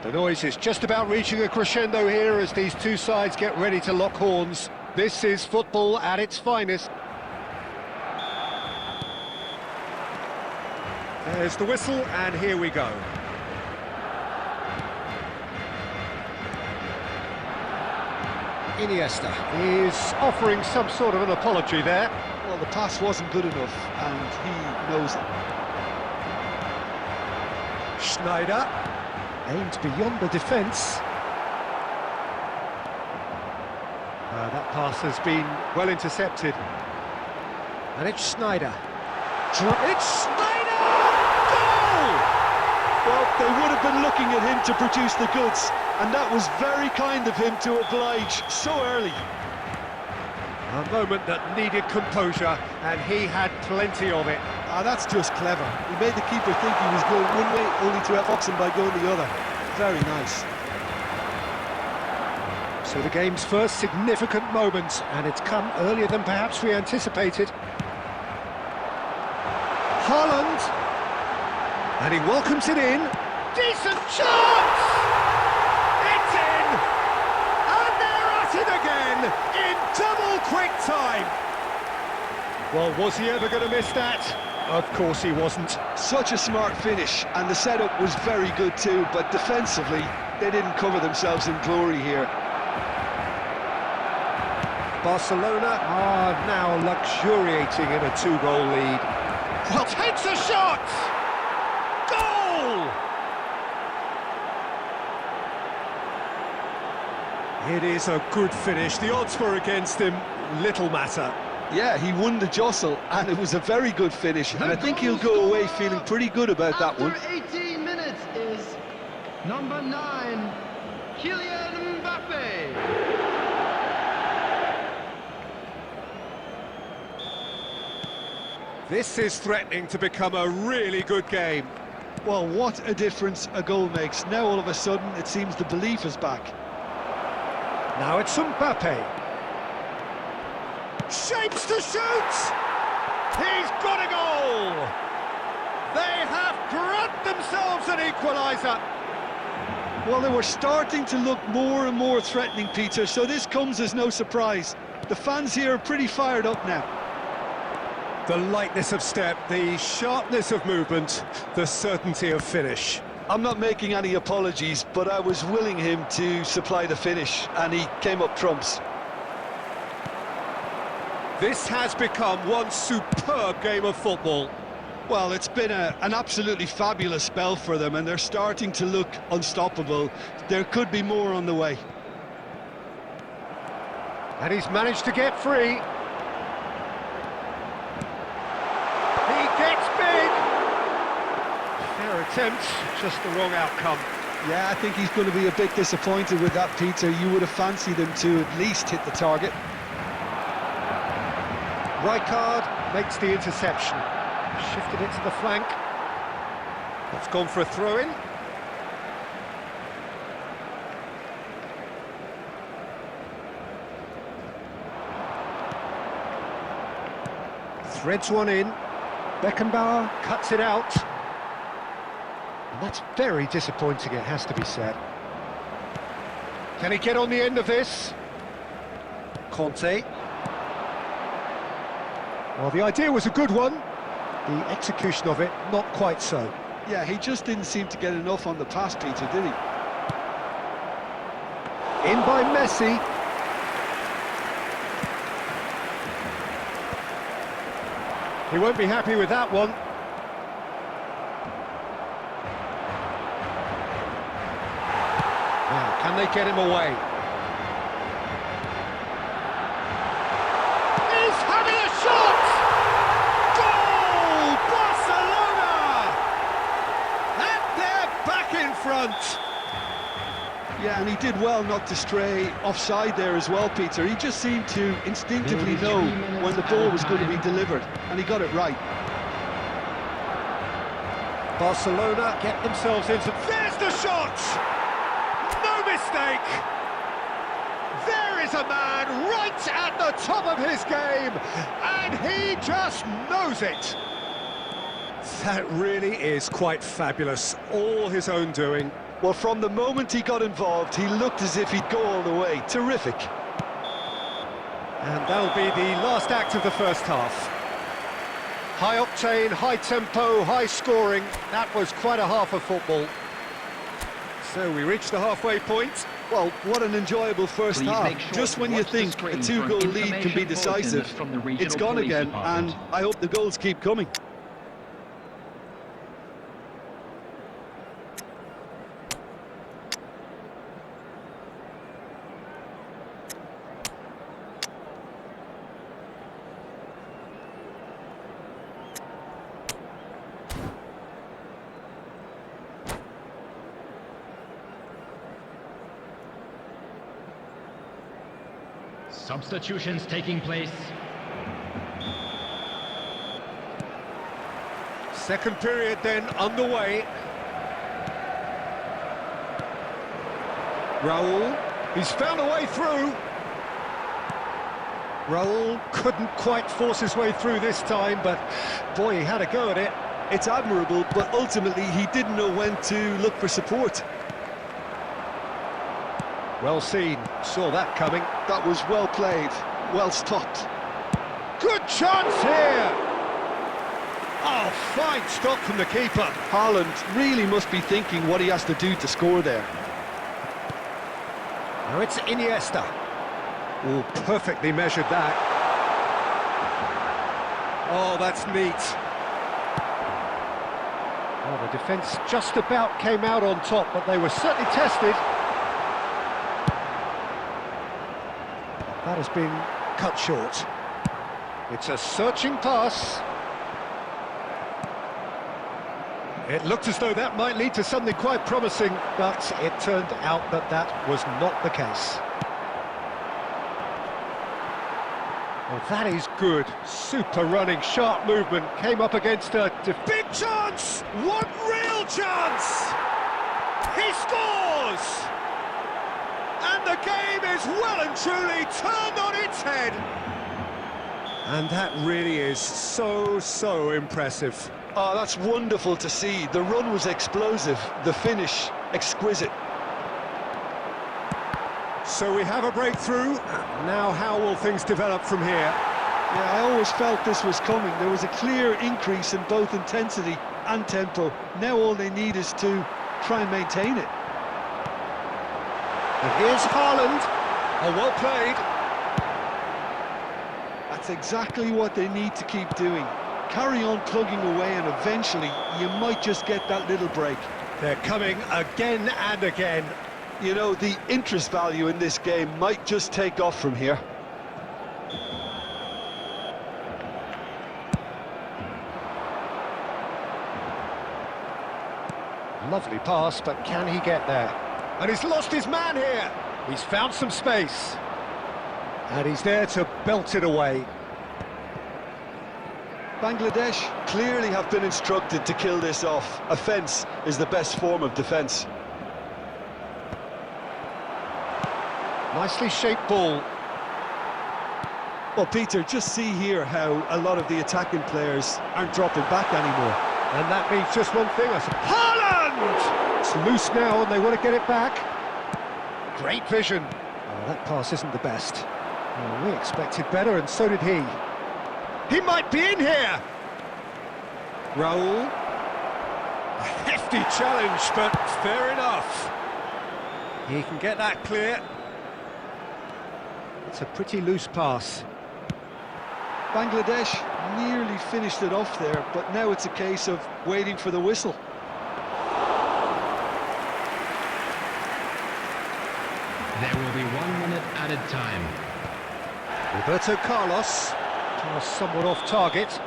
The noise is just about reaching a crescendo here as these two sides get ready to lock horns. This is football at its finest. There's the whistle, and here we go. Iniesta is offering some sort of an apology there. Well, the pass wasn't good enough, and he knows it. Schneider aimed beyond the defence. That pass has been well intercepted. And it's Schneider. It's Schneider! Goal! Well, they would have been looking at him to produce the goods, and that was very kind of him to oblige so early. A moment that needed composure, and he had plenty of it. That's just clever. He made the keeper think he was going one way, only to outfox him by going the other. Very nice. So the game's first significant moment, and it's come earlier than perhaps we anticipated. Haaland, and he welcomes it in. Decent chance! It's in! And they're at it again, in double quick time! Well, was he ever going to miss that? Of course he wasn't. Such a smart finish, and the setup was very good too, but defensively, they didn't cover themselves in glory here. Barcelona are now luxuriating in a two-goal lead. Well, takes a shot! Goal! It is a good finish. The odds were against him. Little matter. Yeah, he won the jostle, and it was a very good finish, and I think he'll go away feeling pretty good about that one. After 18 minutes is number 9, Kylian Mbappe. This is threatening to become a really good game. Well, what a difference a goal makes. Now all of a sudden it seems the belief is back. Now it's Mbappe. Shapes to shoot! He's got a goal! They have grabbed themselves an equaliser. Well, they were starting to look more and more threatening, Peter, so this comes as no surprise. The fans here are pretty fired up now. The lightness of step, the sharpness of movement, the certainty of finish. I'm not making any apologies, but I was willing him to supply the finish, and he came up trumps. This has become one superb game of football. Well, it's been an absolutely fabulous spell for them, and they're starting to look unstoppable. There could be more on the way. And he's managed to get free. He gets big. Fair attempt, just the wrong outcome. Yeah, I think he's going to be a bit disappointed with that, Peter. You would have fancied him to at least hit the target. Rijkaard makes the interception. Shifted it to the flank. That's gone for a throw-in. Threads one in. Beckenbauer cuts it out. And that's very disappointing, it has to be said. Can he get on the end of this? Conte. Well, the idea was a good one. The execution of it, not quite so. Yeah, he just didn't seem to get enough on the pass, Peter, did he? In by Messi. He won't be happy with that one. Now, can they get him away? He's having a shot! Goal! Barcelona! And they're back in front. Yeah, and he did well not to stray offside there as well, Peter. He just seemed to instinctively know when the ball was going to be delivered, and he got it right. Barcelona get themselves into... There's the shot! No mistake! There is a man right at the top of his game, and he just knows it. That really is quite fabulous. All his own doing. Well, from the moment he got involved, he looked as if he'd go all the way. Terrific. And that'll be the last act of the first half. High octane, high tempo, high scoring. That was quite a half of football. So we reached the halfway point. Well, what an enjoyable first Please half. make sure Just to when you watch the think a screen for two-goal an lead can be information decisive, bulletin from the regional it's gone police again, department. and I hope the goals keep coming. Substitutions taking place. Second period then underway. Raul, he's found a way through. Raul couldn't quite force his way through this time, but boy, he had a go at it. It's admirable, but ultimately he didn't know when to look for support. Well seen, saw that coming. That was well played, well stopped. Good chance here! Oh, fine stop from the keeper. Haaland really must be thinking what he has to do to score there. Now it's Iniesta. Oh, perfectly measured that. Oh, that's neat. Oh, the defence just about came out on top, but they were certainly tested. That has been cut short. It's a searching pass. It looked as though that might lead to something quite promising, but it turned out that that was not the case. Well, that is good. Super running, sharp movement. Came up against a big chance! What real chance! He scores! And the game is well and truly turned on its head. And that really is so impressive. Oh, that's wonderful to see. The run was explosive, the finish exquisite. So we have a breakthrough. Now how will things develop from here? Yeah, I always felt this was coming. There was a clear increase in both intensity and tempo. Now all they need is to try and maintain it. And here's Haaland. Oh, well played. That's exactly what they need to keep doing. Carry on plugging away and eventually you might just get that little break. They're coming again and again. You know, the interest value in this game might just take off from here. Lovely pass, but can he get there? And he's lost his man here. He's found some space. And he's there to belt it away. Bangladesh clearly have been instructed to kill this off. Offence is the best form of defence. Nicely shaped ball. Well, Peter, just see here how a lot of the attacking players aren't dropping back anymore. And that means just one thing, I suppose. Haaland! It's loose now and they want to get it back. Great vision. Oh, that pass isn't the best. Oh, we expected better and so did he. He might be in here! Raul. A hefty challenge, but fair enough. He can get that clear. It's a pretty loose pass. Bangladesh nearly finished it off there, but now it's a case of waiting for the whistle. There will be 1 minute added time. Roberto Carlos, pass somewhat off target.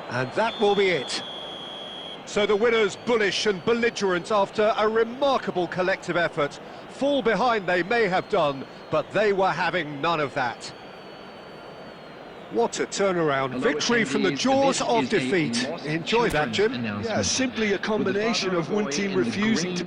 And that will be it. So the winners bullish and belligerent after a remarkable collective effort. Fall behind they may have done, but they were having none of that. What a turnaround. Victory from the jaws of defeat. Enjoy that, Jim. Yeah, simply a combination of one team refusing to